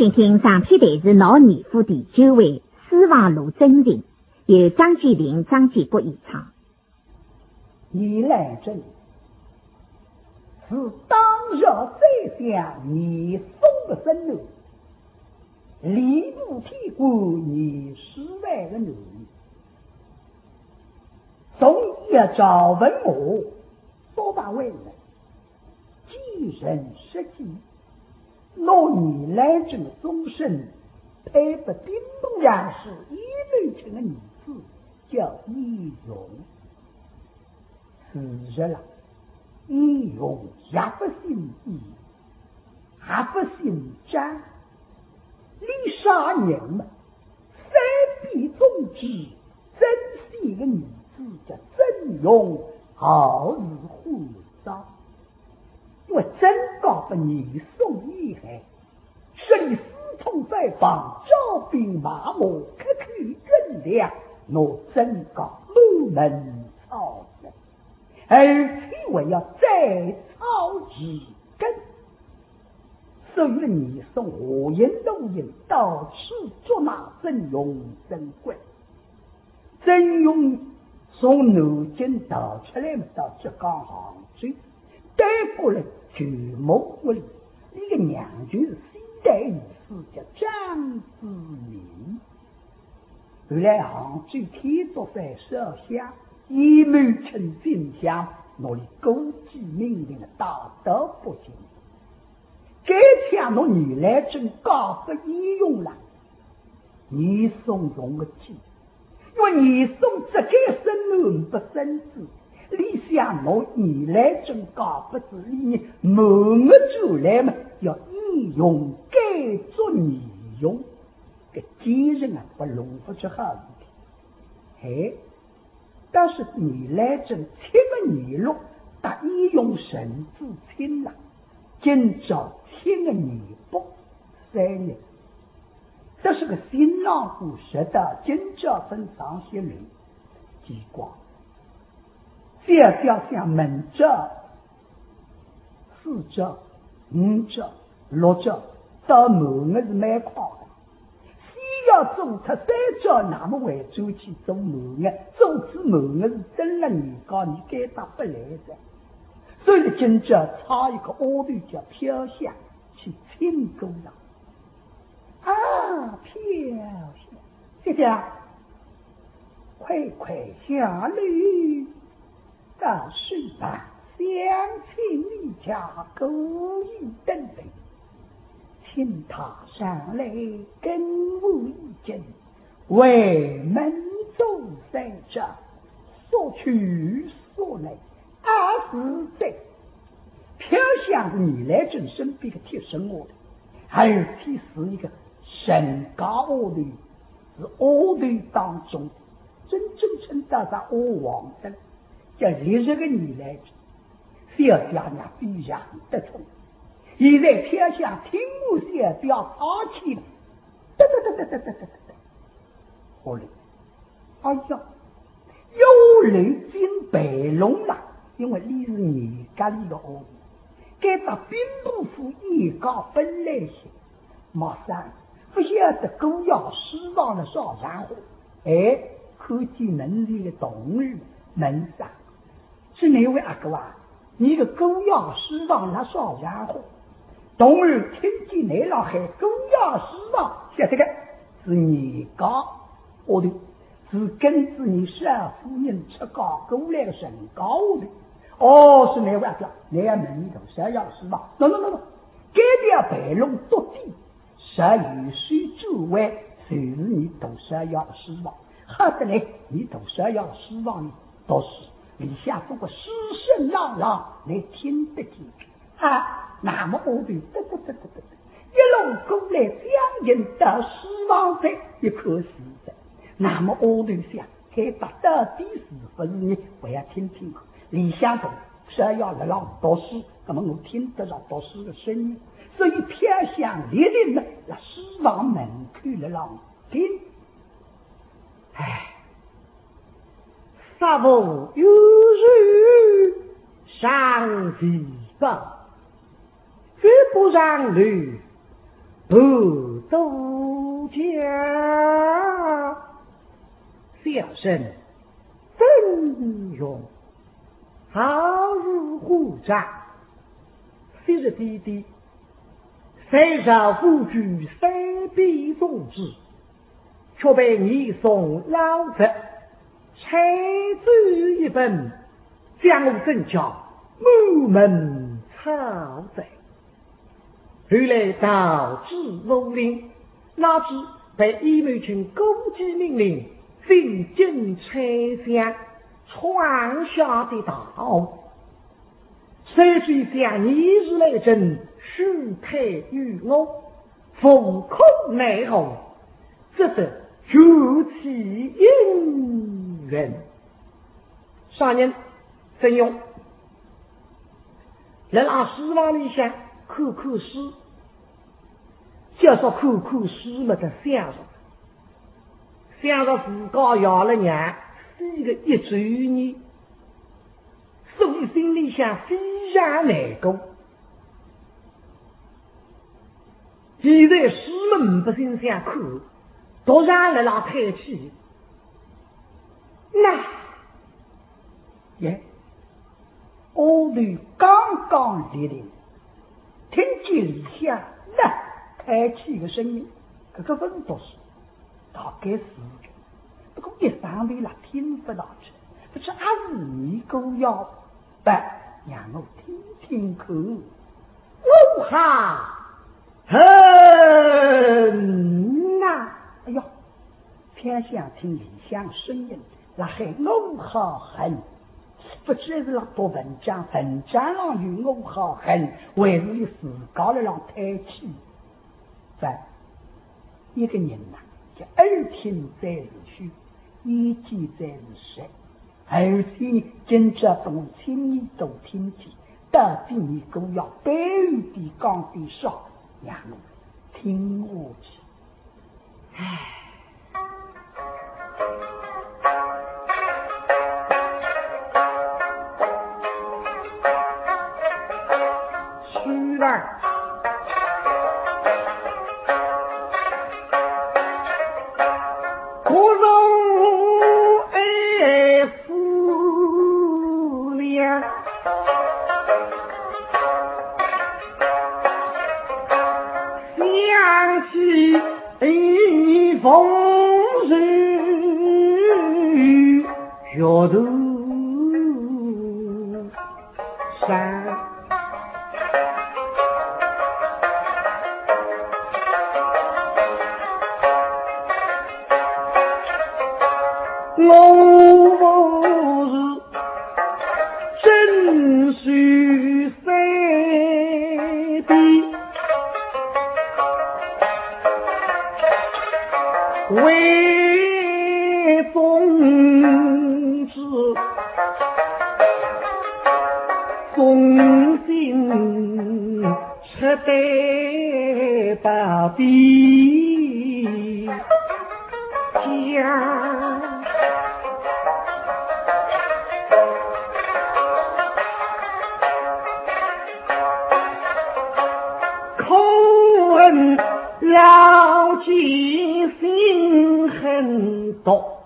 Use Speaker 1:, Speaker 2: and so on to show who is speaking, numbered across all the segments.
Speaker 1: 请听上篇台是老二夫第9位私房路真情，由张继林、张继国演唱。
Speaker 2: 你来这里是当日在下你送的生路，礼部提过你10万个女，总一朝问我多把为人寄人实际，若你来这个终身配不丁东杨氏一类成的女子叫易容。是日了，易容也不姓易，还不姓张，李杀人嘛，三笔中之真是一个女子叫曾容，好日护照。因为真告不你送遗害，使你私通在旁，招兵马马，克去根良，我真告入门操人，而且我要再操之根。所以你送火焰龙印到此捉拿曾容珍贵，曾容从南京逃出来到浙江杭州，带过来举谋国里一个娘就是西代意思叫张子明。后来杭州天竺山设下一门称金乡，那里勾记命令的道德不行，这天我你来正告不应用了，你送容个气，因为你送这个生男不生子，你想我你来正告不子你某个就来嘛，要应用该做你用，这敌人啊不弄不出好事体。但是你来正7个年路打应用神之亲了，今朝7个年不3年，这是个新郎故事的今朝分上些人机关，这叫像门者、4者、5者、6者到某个是蛮快的，先要做出3者，那么为周期做某个，做出某个是真了你高，你该打不来的。所以今朝插一个奥队叫飘香去亲沟了啊，飘香，姐姐快快下驴到水旁，相亲一家勾引等等，请他上来跟我一见，为门中三者所取所来，是在飘香是你来正身边的贴身我的，而且是一个身高奥队，是奥队当中真正称得上欧王的，叫历日的你来着，小家呢非常得宠。现在飘香听我小表抛弃了，后来哎呀，有人进北龙了，因为你是你家里的奥队，该到兵部府一告本来些，马上不晓得狗要释放了少然后，看见门里的同日门上是哪位阿哥啊？你的狗要释放了少然后，同日听见那老汉狗要释放，晓得个是你告我的，是根据你少夫人出高过来的身高的。是哪位阿哥？那门里头谁要释放？no，该条白龙夺地谁与谁之外，谁是你都谁要释放？好的嘞，你都谁要释放呢？都是你下做个师生朗朗来听得见那么我对一路过来将人到释放的一颗石子，那么我对想该把到底是不是你，我要听听李相同谁要来让读书，那么我听得到读书的声音，所以偏向列人呢来释放门口来让听。
Speaker 3: 杀父有日上提报，绝不让女不度家，小生真勇，好如虎掌。昔日弟弟，虽受夫君三臂重之，却被你送老贼，才子一本，将我正教满门抄贼。后来导致无令，哪知被义母军攻击命令，进京拆乡，闯下的道。虽虽想你日来征，许配于我，奉空内讧，只得如其姻缘。少年曾用来拿书房里向看看书，就说看看书了的想着自个要了娘是个一周年，所以心里想非常难过。现在书们不心想看，突然来了抬起，那我女刚刚莅临，听见里下那抬起的声音，这个温度是大概是个，不过一上来了听不到去，不知阿是你狗要不让我听听看。我哈恨呐！哎呦，偏想听李香声音，那还我好恨。不只是那读文章上与我好恨，为了你自个的让抬起。一个人呐，叫耳听在是虚，眼见在是实。而且今朝从亲耳都听见，到底你够要白语的讲的少，让我听我去。老几心很多，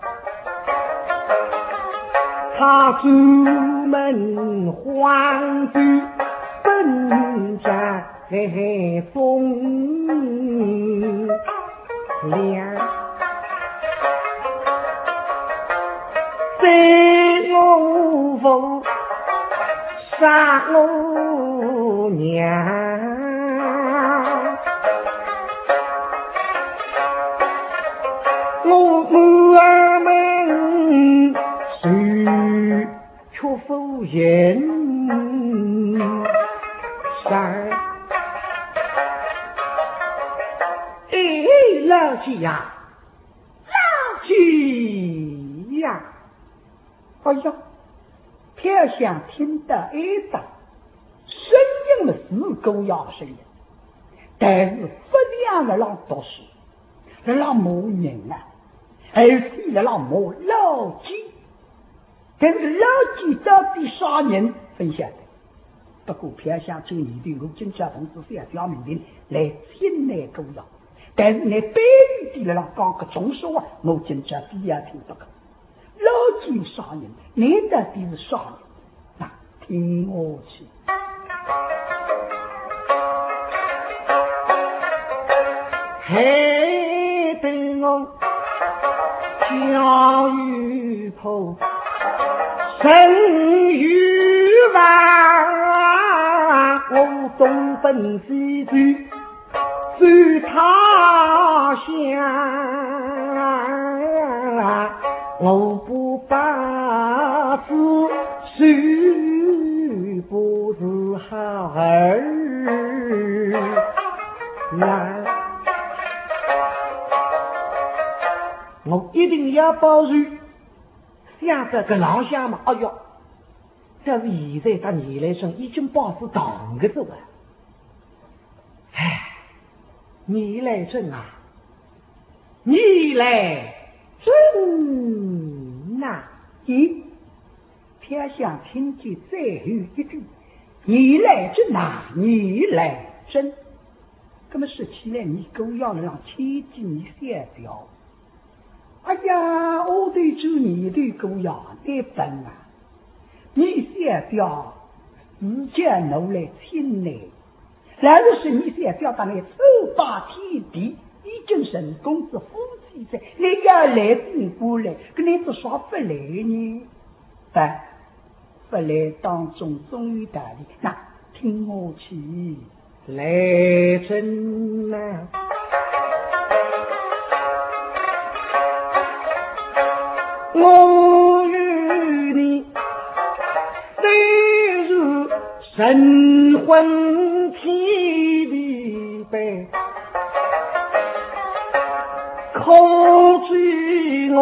Speaker 3: 他出门还去本家风凉，谁我父杀我娘。我母儿们谁却否认山？老七呀，老七呀！哎呀，偏想听到一张声音的是狗咬声音，但是不良的让读书。让某人啊，而且让某老几，但是老几到底啥人分享的？不过偏向这年对我经家同志想表明的来亲来狗咬，
Speaker 2: 但是你背语地来讲个种说话，我今朝非要听不可。老嘴杀人，你到底是杀人？那听我去。
Speaker 3: 嘿，等我教育破，生于万，我东奔西去，去他乡，我不把子许不是好儿呀。我一定要保住，想着个老乡嘛，哎哟，这是现在他你来生已经保持同个走了。哎，你来生啊，你来生呐！
Speaker 2: 咦，偏想听见最后一句，你来真呐，你来真。那么说起来，你狗要让千金你写掉。哎呀，我对住你对狗呀，得分啊！你写掉时间努来亲来，然后是你写掉的那手把天地，已经成功是夫妻在，你要来并不来，跟你是说不来呢？但不来当中终于大理，那听我去，
Speaker 3: 来真啊！我与你虽如神魂天地悲，可知我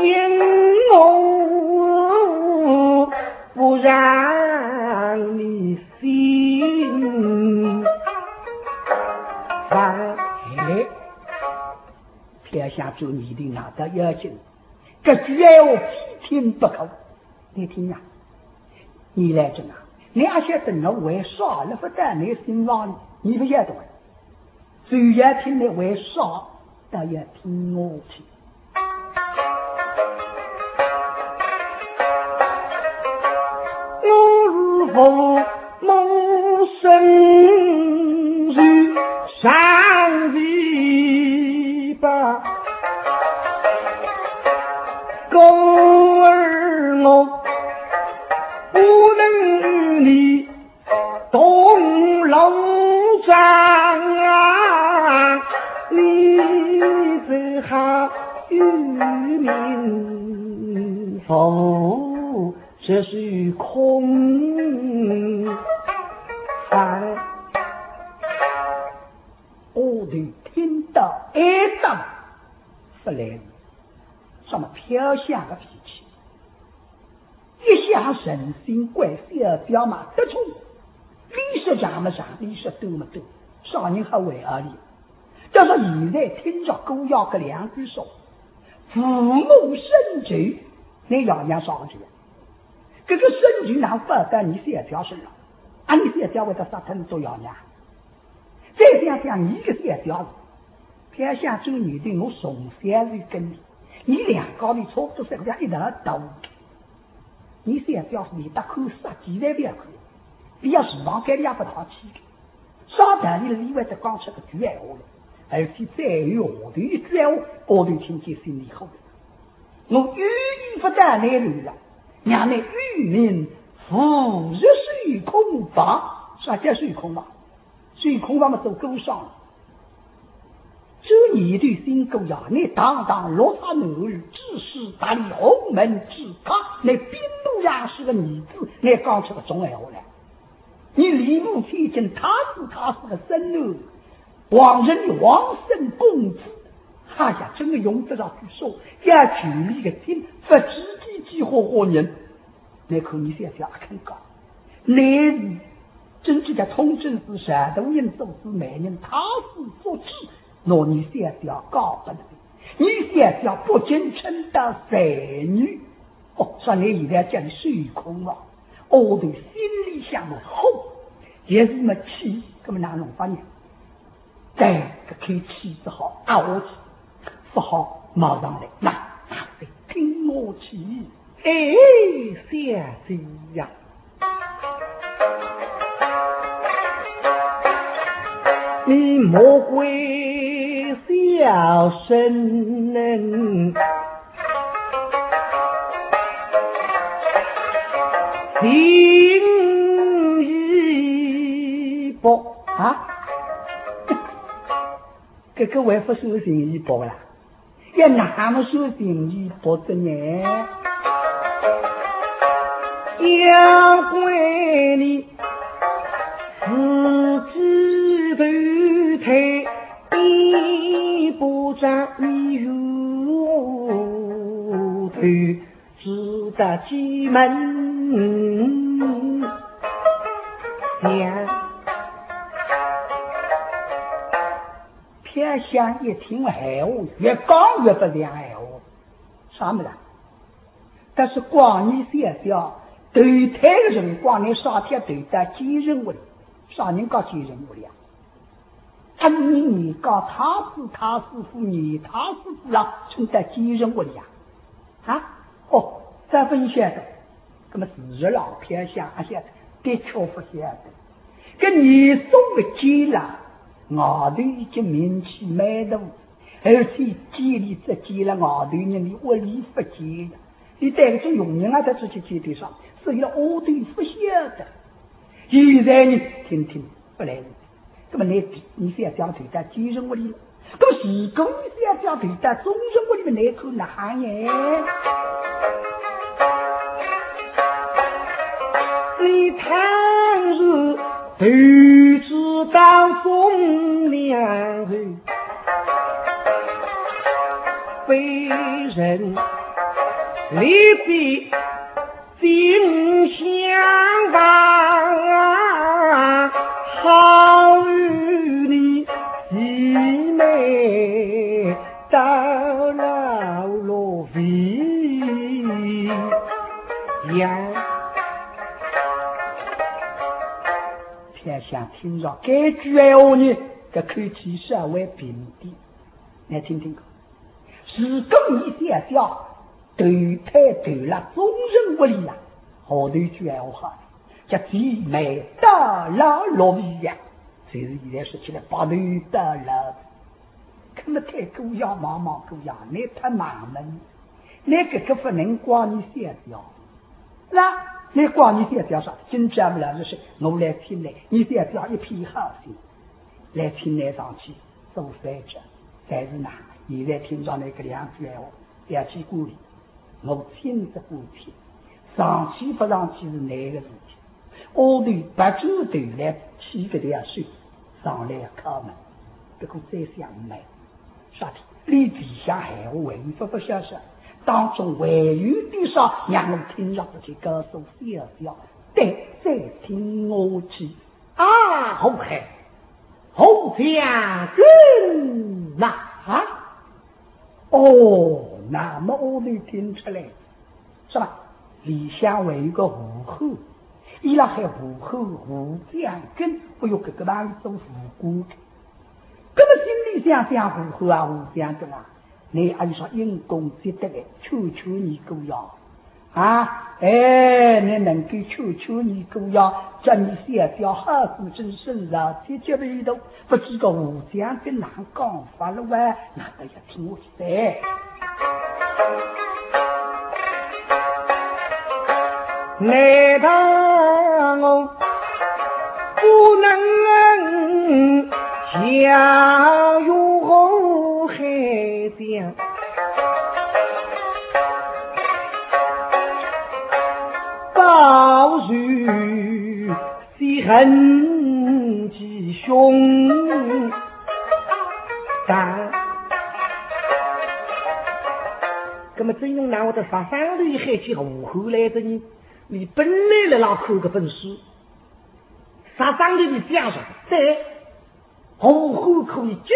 Speaker 3: 因我不让你心烦。
Speaker 2: 天下就你的拿到要紧。这句话批听不口，你听呀，你来着啊！你还晓得我为啥了不但你心上，你不晓得？虽然听你为啥，但要听我去。
Speaker 3: 我是佛梦生日上帝吧。狗儿我不能你动龙章啊，你最好与民否这是空泛。
Speaker 2: 我得听到一当不来什么飘香的脾气，一向神心怪小表嘛得出，历史讲么讲，历史都么都，少年还为而立。但是现在听着狗咬个两句说，父母生罪，你要娘少句，这个生罪难不在你小表身上，啊，你小表为他杀疼做要娘。再想想你个小表，偏向做女的，我从小就跟你两个你差不多身上一头刀，你现在要是你的口杀几万遍口，比较时常给你也不淘气的，上台你另外再讲出个句闲话了，而且再有我的一句闲话，我都听见心里后的。我语言不但来路了，让那渔民扶着水空房，啥叫水空房？水空房嘛走沟上了。这你的心够呀！你堂堂落差男儿，只是打理红门之家，你边路上是个女子，你讲出个种闲话来。你礼部千金，他是个孙儿，王人王孙公子，哎呀，真的用得着去说，要权力个听，不知几何人，那可你现在要看讲，你真正的通政是山东人做事，美人他是做事。若你现在要搞不能，你现在要不仅称到才女，哦，说你现在讲的水空了，我的心里想的后，也是么气，这么哪弄法呢？但这口气只好熬下去，不好马上来，那得听我去。
Speaker 3: 哎，小姐呀，你莫怪小生情义薄
Speaker 2: 啊！这个还不说情义薄啦，要哪么说情义薄的呢？
Speaker 3: 要怪你自己头抬，一不长一如头，只得进门想。
Speaker 2: 偏向一听闲话，越讲越不像闲话，啥么子？但是光你想想。头胎的辰光，你上天头在几人物里，啥人搞几人物里啊？你搞他是他师傅，你他师傅了，存在几人物里啊？哦，这分晓得，那么自然老偏向晓得，的确不晓得。跟你送的鸡了，外头已经名气蛮大，而且鸡里这鸡了，外头人的屋里不鸡了。你带个佣人啊，在自己基地上，所以了我对不晓得。现在你听听不来，那么你想讲对待几人屋里了？那么是公你想讲对待中人屋里面那口哪耶？
Speaker 3: 你倘若头知道忠良人，非人立即尽相望，好与你姊妹到老落飞呀。
Speaker 2: 偏向听着这句话呢，这口气稍微平低，来听听看。是公你想想头太头了，中人屋里了，后头一句闲话叫姊妹到老落飞呀，就是现在说起来把头到了，那么太狗样毛毛狗样，你太麻闷，你这个不能光你想想，那你光你想想啥？今天不了就是我来听来，你想想一片好心，来听来上去做三者，但是呢，现在听上那个两句闲话，两句鼓励。我亲自不听，上去不上去是哪个事情？我对把酒头来起个点水，上来敲门，不过再想没啥的，你底下还有为不晓得，当中唯有的上让我听上去告诉笑笑，对，再听我去
Speaker 3: 啊，好黑，红将军呐啊！
Speaker 2: 哦，那么我没听出来，是吧？李香为一个武后，伊拉还武后武将军，不有这个帮做武功的。那么心里想想武后啊，武将军啊，你按说因公积德的，求求你够要啊！哎，你能够求求你够要，叫你想想好事真身上解决里头，不知个武将军哪讲法了哇？那个要听我说。
Speaker 3: 难道我不能教育我孩子？报仇是恨其兄，但那么真用拿我的杀伤力害起武后来的呢？你本来老看个本书，杀伤力的加上，对，武后可以精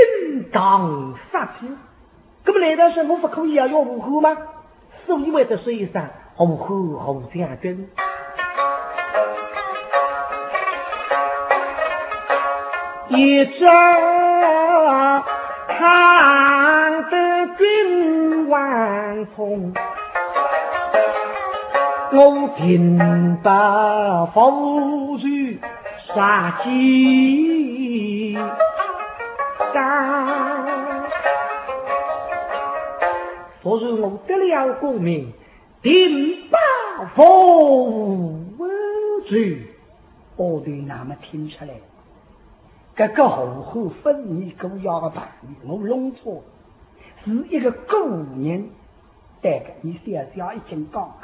Speaker 3: 当杀气。那么来到时候不可以要武后吗？所以为的是一声武后武将军。一朝唐得君王从，我平白付出杀鸡干，所以我得了功名，平白付出。
Speaker 2: 我对那么听出来，这个后后分你狗咬的办理，我弄错，是一个狗人，带个你小小一斤讲，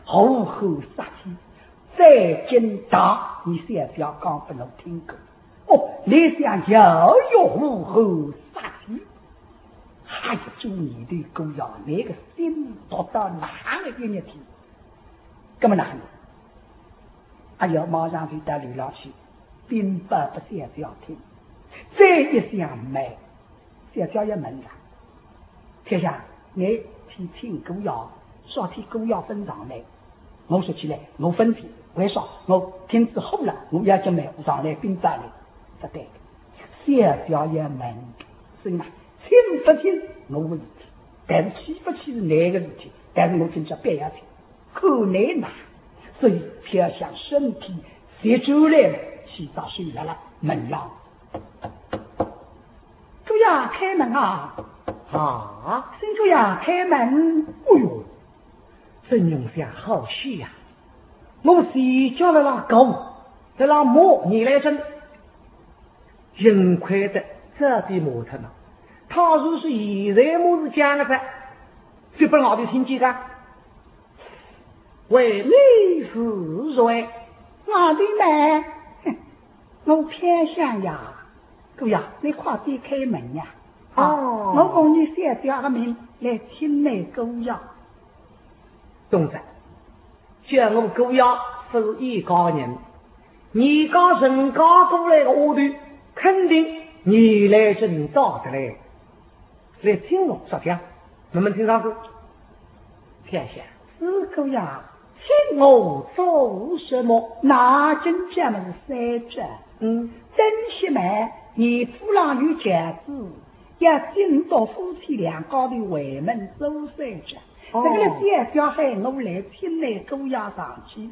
Speaker 2: 后后杀气，再斤大，你小小讲不能听过。哦，你想要有后后杀气，还有祝你的狗咬那个心达到哪个地方去？根本哪里？哎呀，马上就到刘老去，并不小小听，这一想没，小小也闷了。天下你提请狗药，说提狗药分上来，我说起来，我分批，为啥？我听之后了，我要就买上来并在里，不对，小小也闷，所以嘛，听不听我问题，但是听不听是哪个问题？但是我听着别要听，可难呐。所以偏向身体写出来了，洗澡睡了门上，主呀开门啊！
Speaker 3: 啊，
Speaker 2: 新主呀开门！
Speaker 3: 哎呦，真用下好戏呀！我谁叫了那狗，在那磨你来争，幸亏的这地磨他呢。他若是现在么是讲的噻，就不我的听见个。为你是谁？
Speaker 2: 我的妹，我偏向呀，姑呀，你快点开门呀！
Speaker 3: 哦，
Speaker 2: 我奉你小表的名来听你狗呀。
Speaker 3: 懂得，叫我狗呀是一个人，你刚人刚过来的我的，肯定你来真早的嘞。来听我说讲，你们听上去？天下
Speaker 2: 是狗呀。
Speaker 3: 请我做什么？
Speaker 2: 那真这么是三者，真些嘛，你夫郎与家子要尽到夫妻两个的为门做三者。这个小孩我来听来狗牙上去，先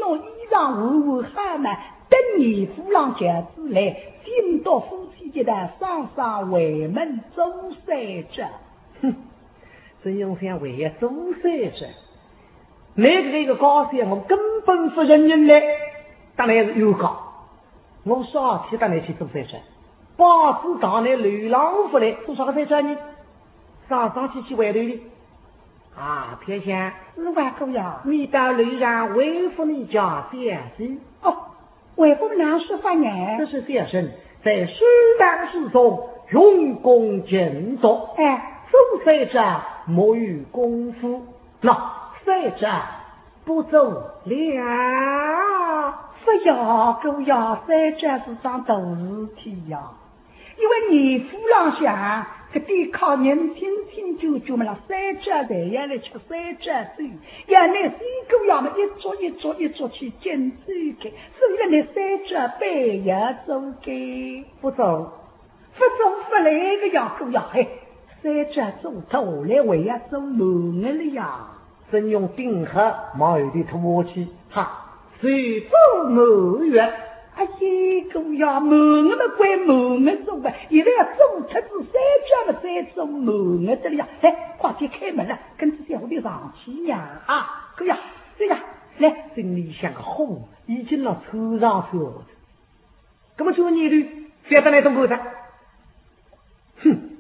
Speaker 2: 弄衣裳捂捂汗嘛，等你夫郎家子来尽到夫妻节的上上为门做三者。
Speaker 3: 哼，真用想为要做三者。那个高兴，我根本不认人来，当然是有高。我少去当然去做三者，八字当然流浪回来做啥个三者呢？上去外头的啊，偏向
Speaker 2: 是万狗呀！
Speaker 3: 你到路上为夫你家先生
Speaker 2: 哦，为夫娘是发呢？
Speaker 3: 这是先生在适当时中用功尽作，做三者莫有功夫那。再者不走了，
Speaker 2: 不要狗呀！再者是桩大事体呀，因为你夫郎想这点靠人听听就么了，再者在眼里吃再者走，要那新狗呀么一捉去捡走开，所以那再者背要走开，
Speaker 3: 不走
Speaker 2: 不来个呀狗呀嘿，再者走头来为要走路了呀。
Speaker 3: 真用丁和毛有的土气，哈，随走某远。
Speaker 2: 哎呀，狗呀，某我们归某我走吧，现在要走出子三家嘛，再走某我这里呀，哎，快点开门了，跟这小的上去呀！啊，狗呀，对呀，来，
Speaker 3: 心里像个红，已经到车上去了。那么就你的，谁在那动狗的？哼，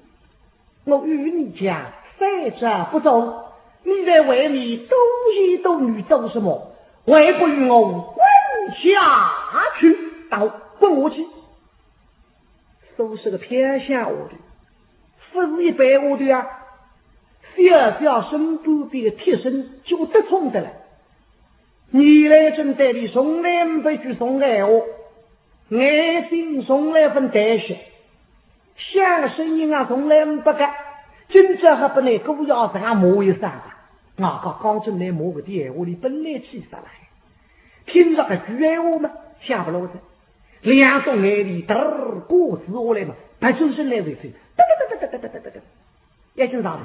Speaker 3: 我与你讲，三者不走。你在外面东西都女做什么？为不与我滚下去，到滚下去。都是个偏向我的，不是一般我的啊！小身不比贴身就得冲的了。你来正代理从来不去送来我，爱心从来分带血，像声音啊从来不干，今朝还不能狗咬上摸一上啊！我刚进来摸个电话里本来气上来，听着个句话嘛，下不落的，两种眼里嘚过子我来嘛，把周身来回吹，也就上头。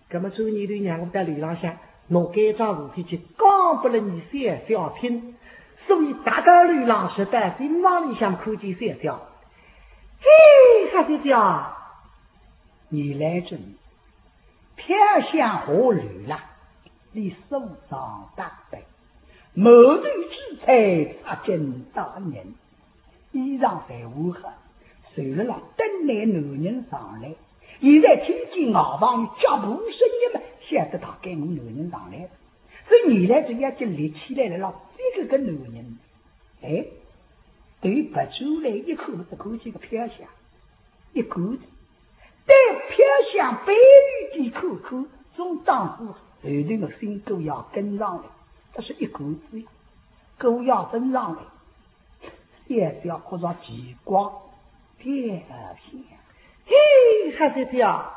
Speaker 3: 那么周年头让我在路浪向弄该桩事体去讲不了你三小听，所以大家路浪是在心往里向看见三小。嘿，三小，
Speaker 2: 你来这里，偏向河流了，你手上大背，谋头之才擦进大人，衣裳在污黑，随了啦等来男人上来。现在听见外房有脚步声音嘛，晓得他跟我男人上来了，所以你来这眼睛立起来了，这个男人，哎，对白出来一口只看见个偏向，一口子，对偏向白玉的口口，总当是后头的心都要跟上来，这是一口子，狗要跟上来，也是要或者极光偏向。
Speaker 3: 嘿，还是这样，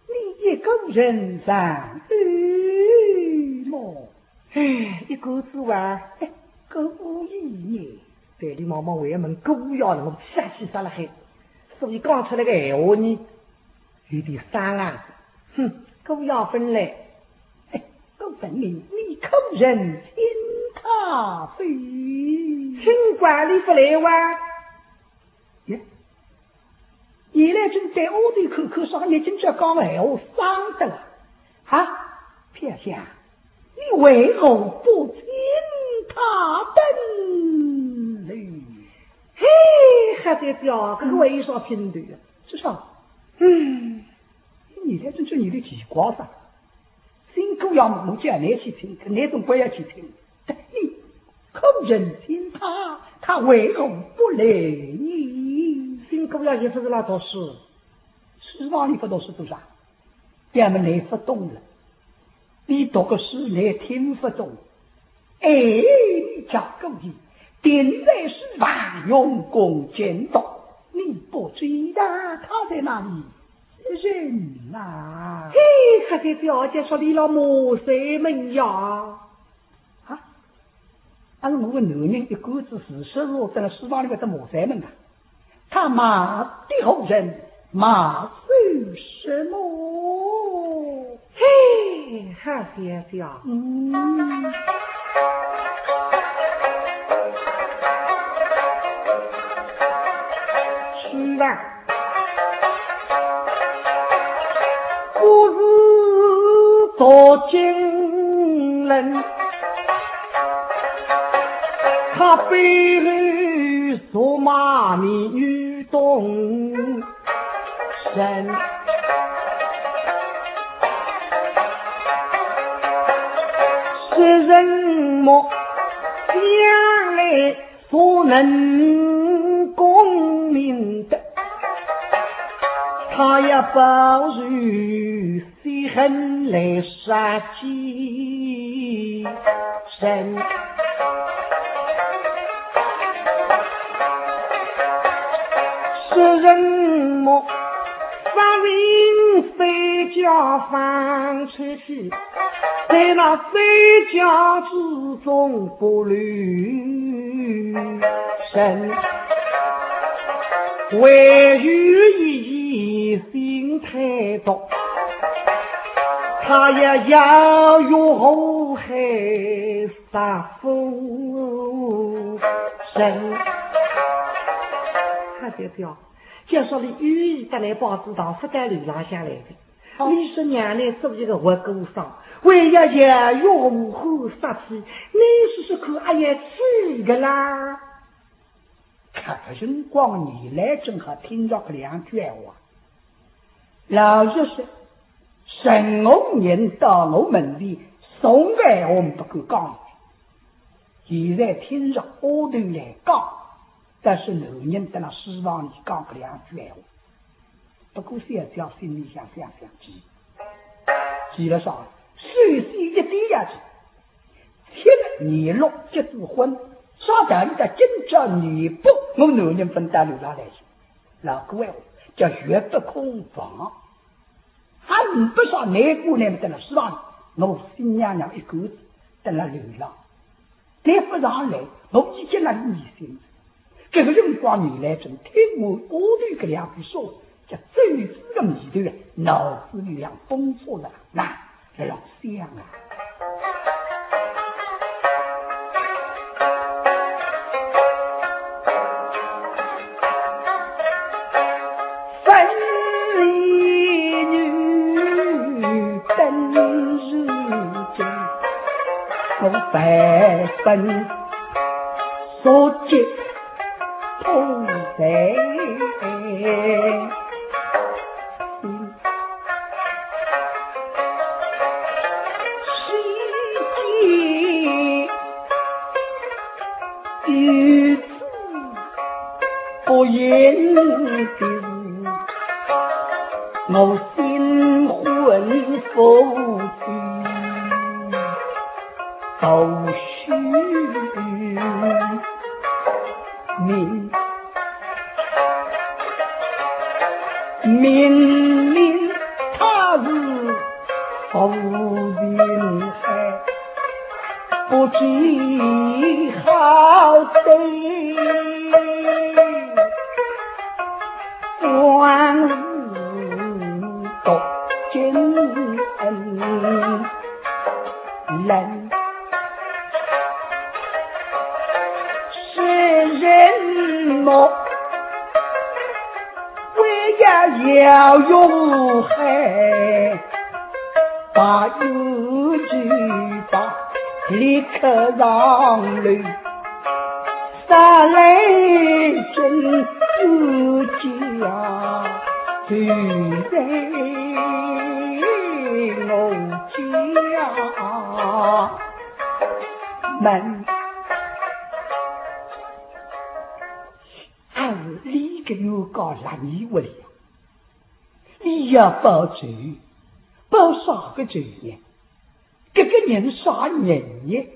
Speaker 2: 你一个人上么？
Speaker 3: 哎，一个字玩，
Speaker 2: 够无意呢。
Speaker 3: 对你妈妈为门狗要能下去杀了黑，所以讲出来个闲话呢，有点伤啊。哼，狗要分来，
Speaker 2: 狗分明你口人听他非，
Speaker 3: 尽管你不来哇。
Speaker 2: 你来正在屋里口口上，你真叫讲闲话伤的了啊！偏向，你为何不听他等嘞？
Speaker 3: 嘿，还在讲这个为啥听的？
Speaker 2: 至少，你来正叫你的奇怪啥？新歌要我叫你去听，那种不要去听。你口人听他为何不来你？
Speaker 3: 新歌要也是那读书，
Speaker 2: 书房里不读书多少？咱们来不懂了，你读个书来听不懂。你讲够意，点在书房用功监督，你不知道他在哪里？人呐！
Speaker 3: 嘿，他在表姐说你了莫谁门呀？
Speaker 2: 俺是我个男人一个子是实肉在书房里面的磨山门啊！他骂的后人骂谁什么？
Speaker 3: 嘿，还是这样。是的，不是做经人，他背后说骂你女动身，是人么将来所能功名的，他也抱如喜恨来杀鸡身。是人么杀人非叫放出去，在那非教之中不虑身，为于心太多，他也要用后海杀夫身。看这条介绍你寓意得来报纸上不带流浪下来的。你说娘呢做一个活狗上，为要也用后杀气，你说说看，哎呀气个啦！
Speaker 2: 看人光你来正好听着个两句话，老实说，神龙人到我门里送来我们不够讲，现在听着我头来讲，但是老人在那书房里讲个两句话，不过现在心里想记了上水洗一滴下去，七年六结子婚，稍等你的今朝你不我男人分担流浪来去，老各位叫绝不空房，还不少内姑娘在那书房里，我新娘娘一个子在那流浪，再不上来我已经那疑心，这个辰光你来正听我头个两句说，叫最知的脑子里样丰富了，那这样想啊。百分所及同在世界于此不言的我心魂浮去都须明他日浮云海，不知好歹往日多艰难莫为要用海，把有句把立刻让路，三来真自家就在我家门。你个有个烂泥窝里，你要报仇，报啥个仇呢？这个人啥人呢？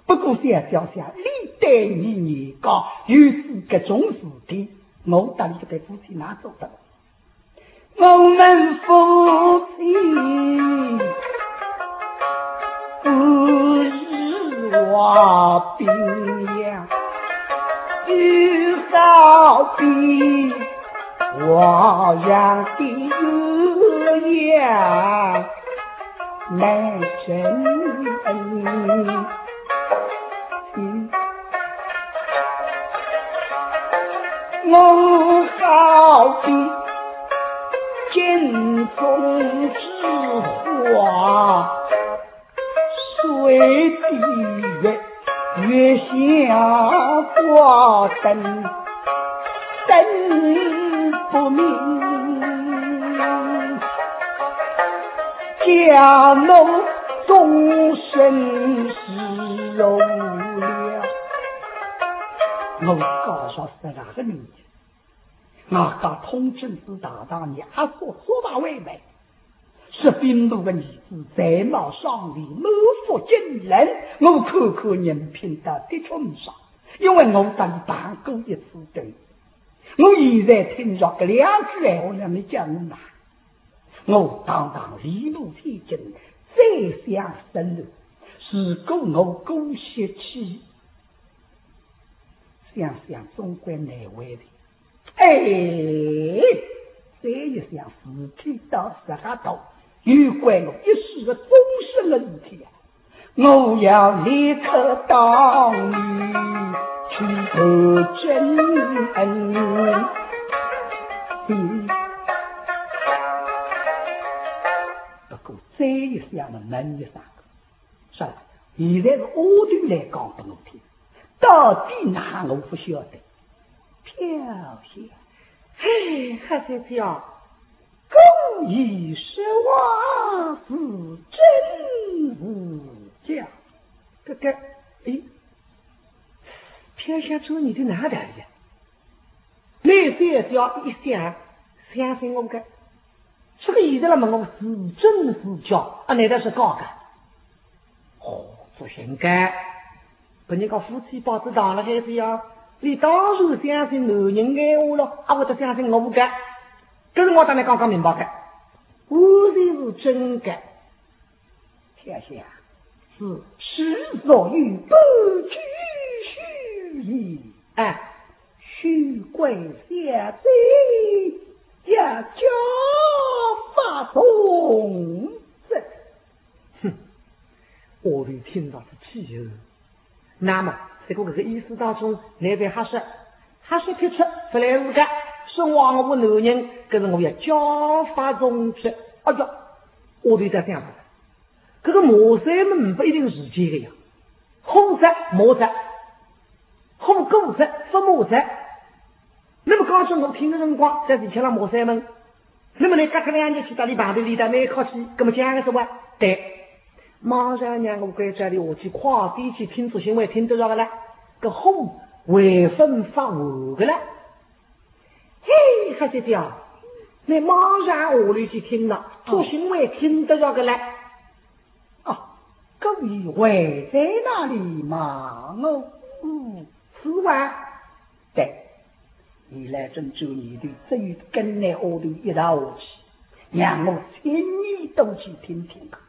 Speaker 2: 不过想想想，你对你讲有是这种事情，我当这个夫妻哪做的？我们夫妻不是话冰呀。就好比我养的鱼呀，难成我好比剑锋之花，水滴月月下挂灯，灯不明，家奴终身是容了。我告诉是哪个女人？我家通政司大当年阿所把妹妹是兵部的女子，在貌上里谋福惊人，我口口人品的的确不少，因为我当办过一次对。我现在听着个两句话让你讲嘛，我当离路天津，再想深入，是够我姑息气，想想总归难为的。这一想事体到十八度，有关我一时的终身的事体啊！我要立刻到你去求真恩。不过这一想的门一上，是吧？现在是阿头来讲给我听，到底哪我不晓得。飘下，嘿，还在讲，公益实话是真是假？这个，飘下出你的哪点呀？你这叫一想，相信我个，这个现在了问我是真是假？啊，难道是假的？不应该，不你个夫妻包子当了还是要？你当然相信男人爱我了，我就相信我不干。这是我当然刚刚明白的，我是真的。天下是始作俑不拘虚矣，虚贵下罪，要教法
Speaker 3: 听到是气候。那么这个意思当中，那边还是提出出来五个是王屋男人，可是我要教法中去。哎呀，我对在这样子，这个磨山们不一定是这个呀，红色磨色，红狗色不磨色。那么刚才我听的辰光，在以前那磨山们，那么你隔个两年去打理旁边里的没考起，那么讲个什么？对。马上让我在这里我去跨地去听出行为听得着个了，个红为分发我个了，嘿，还是这样，你马上我里去听了，出行为听得着个了，
Speaker 2: 啊，各位会在哪里嘛？
Speaker 3: 是哇，
Speaker 2: 对，你来郑州你的这一跟来我的一道下去，让我亲耳都去听听看。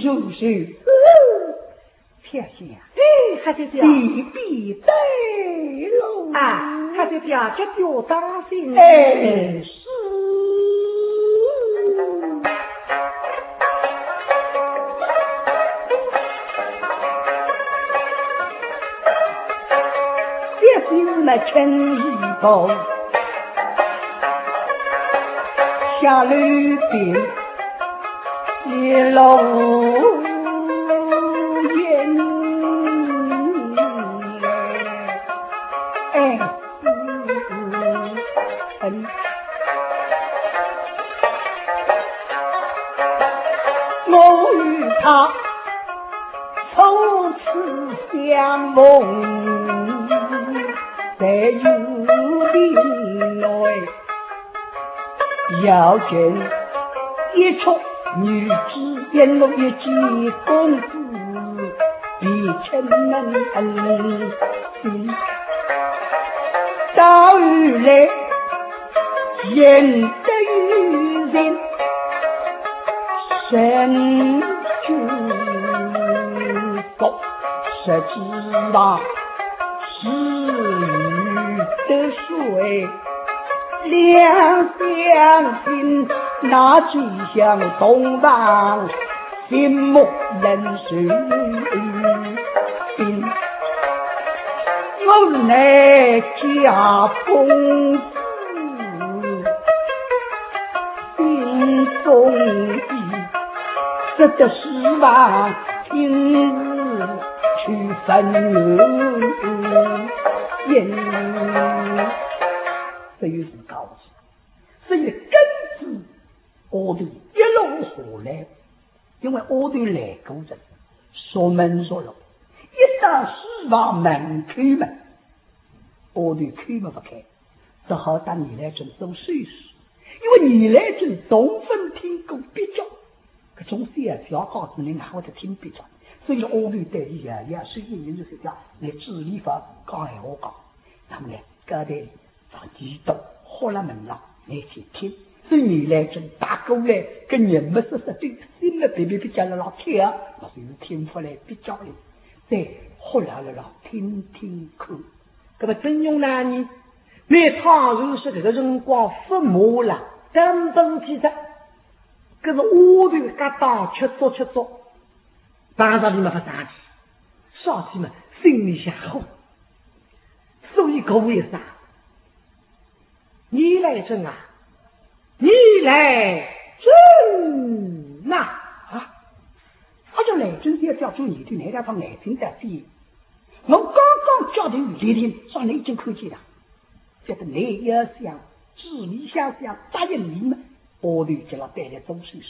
Speaker 2: 就是天下，
Speaker 3: 还是这样，
Speaker 2: 必必得喽
Speaker 3: 啊，还是这样，这就当心
Speaker 2: 是。别心来趁一步，下绿边。一路烟，我与他初次相逢，在幽林内，要见一出。女子言落一句公子，必称能心。到日来，言得于人，身居高，实知道是鱼的水。两相亲，那吉祥东方，心目人是我来家公子，心中意，这个希望今日去分言。这又是高级，所以根子我对一路下来，因为我对来过人说门说路，一到希望门开门，我对开门不开，只好当你来尊做岁数，因为你来尊总分听过比较，搿种小号子你哪会得听比较，所以我对对伊啊也是一人就是讲来治理法讲闲话讲，那么呢搿代上几道喝了门了来去听，所以你来尊打过来跟人们说对心了别比较了老听，那就是听出来比较的，再喝了了听听看，搿么真用呢你倘若是这个辰光发毛了根本记得搿是我的疙瘩吃足当场你们还生气少气嘛心里想好，所以各位啥你来争啊，你来争呐啊！他叫来争要叫住你对哪个方来争在第一，我刚刚叫的李林说你已经看见了，觉得你要想治理想答应你们，我就叫他带来中岁数，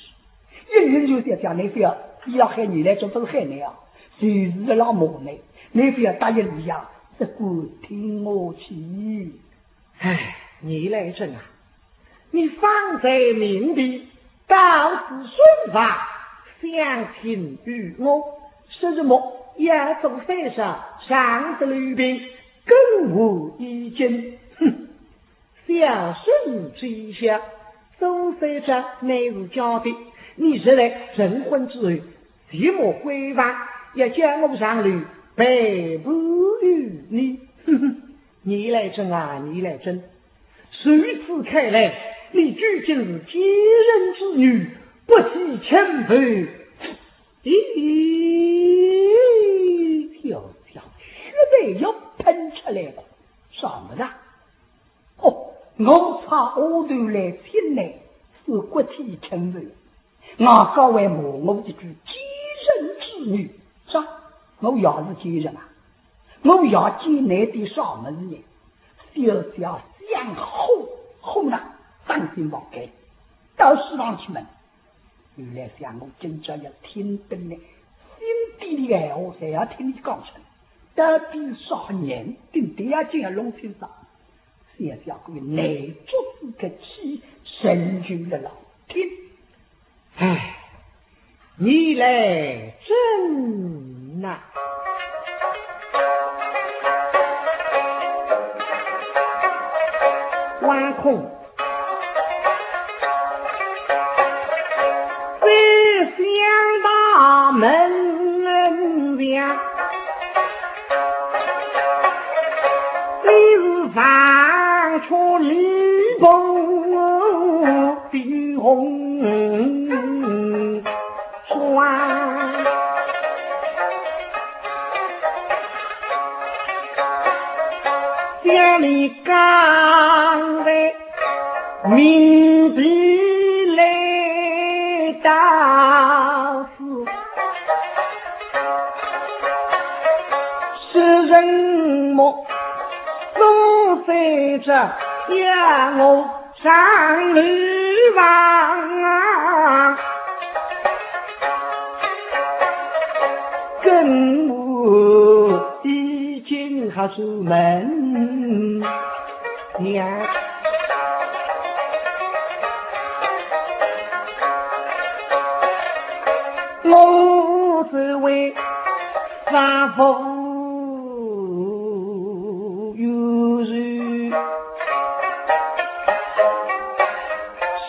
Speaker 2: 一人就在讲你非要害你来争，不是害你啊，随时老磨你，你非要答应你呀，只管听我去。唉，你来争啊，你方才明的告知孙法相亲于我，是什么要做非上上得吕兵更无意见，哼，小孙之下周非者内如交的，你是来成婚之后寂寞归还，要将我上路背不于你，哼哼，你来争啊，你来争，随此看来你究竟是奸人之女，不惜前辈咦又喷出来了，啥么子？哦，我差额头来亲来，是国体称为，我各位骂我一句奸人之女，啥？我要是奸人啊，我要奸你的啥么子呢？小小相后呢，当心忘记，到市场去问。原来像我真正要听懂呢，心底的爱话才要听你讲出来。到底啥人跟第二件弄清楚？小小个内做自个气，神经的老听。
Speaker 3: 唉，你来真呐！挖空只想到门边，你是放出绿风的红霜，家里刚的明笔来打死，是人么都在这让我上绿房啊，跟我已经还是门娘，我只为发福有时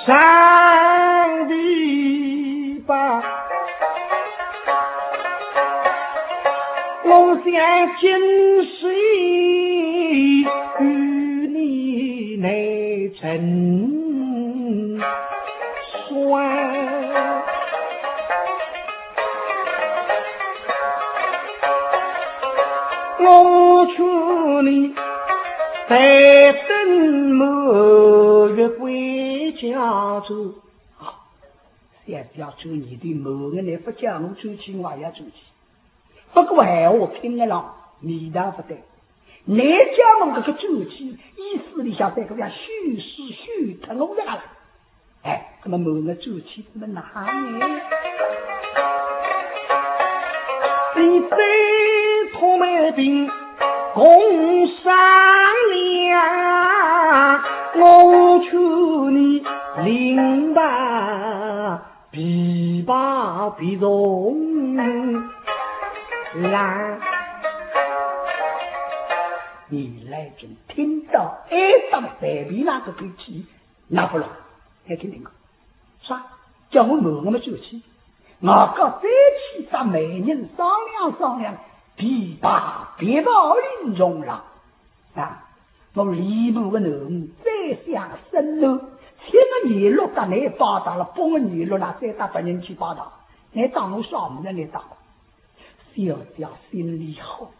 Speaker 3: 上帝吧，我想今世与你内成双，我求你在等末月归家走。
Speaker 2: 好，现在要走你的某个人不叫我走起，我也要走起。不过闲话听得了，你当不对。你叫我这个走起，意思里向在这样虚实虚脱我下来。哎，那么某个走起怎么哪呢？
Speaker 3: 你对托梅病共商量，我求你领吧必把必容啦。
Speaker 2: 你来真听到当白皮那个对气，那不了，还听听个啥？叫我某个么走起，我告再去找美人商量商量，必把别报林中了啊！我礼部的人再想深入，7个年落到你报道了，8个年落了再到别人去报道，你当我啥么子你当？小小心里好。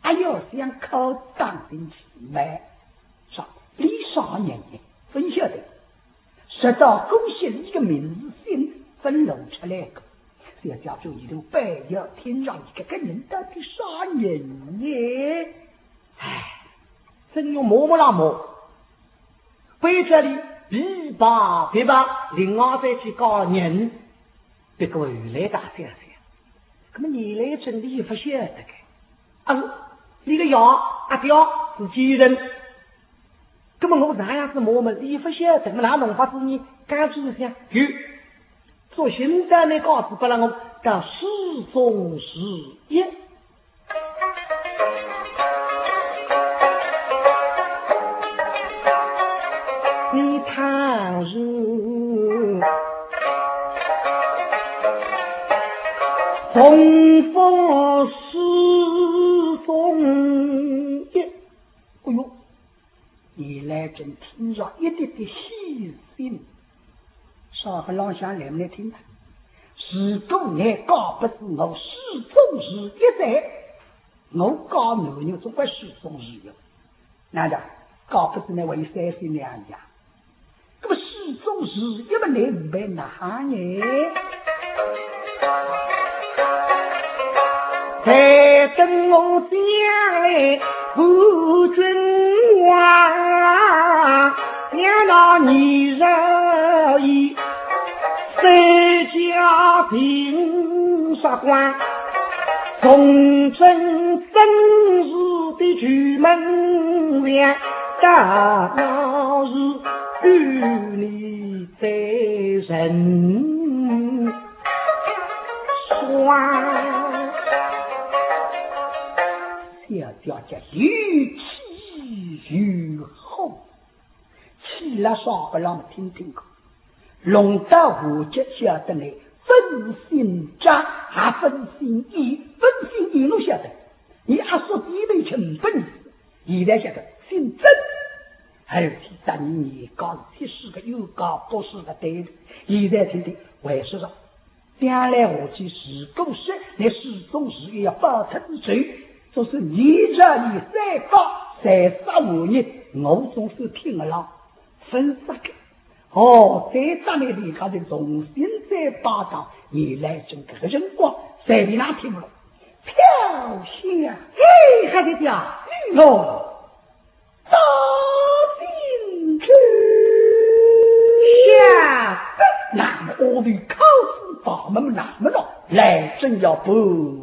Speaker 2: 还要想靠当进去买啥？李少年呢？分晓得，直到恭喜一个名字先分露出来个，这叫做一头白要天上一个人到底啥人呢？
Speaker 3: 唉，真用摸摸那摸，背这里必把另外再去搞人，别个原来大想想，那么你来真理不晓得个啊？你个羊阿雕是奸人，那么我哪样子摸嘛？你不晓得，哪弄法子你感觉一下，有做现在的告诉不让我到始终是一。你倘若风风始终一，哎呦，
Speaker 2: 你来真听着一点点细心，稍和老乡来没来听他？如果你告不是我始终是一在，我教男人总归书中是有，难道搞不是那位三岁娘家？那么书中是一么内是被哪呢？
Speaker 3: 在等我将来夫君王，让那你饶以三家平杀官，从真真实的举门前，大闹是与你在人双。
Speaker 2: 小家又气又吼，气了少不让我们听听看。龙到虎节晓得呢，分心渣还分心意，分心意侬晓得，你阿说几辈成本事，现在晓得心真。而且当年搞事体是个又搞不是个对的，现在听听为什么？将来我去是公事，你始终是也要报他之罪。就是你这里再高35年，我总是听了分杀个在上面离开的重新再报道，你来整个人光在你那听了飘香，
Speaker 3: 还得讲
Speaker 2: 哦，到进去
Speaker 3: 下，
Speaker 2: 那么我的考试法门那么了，来真要不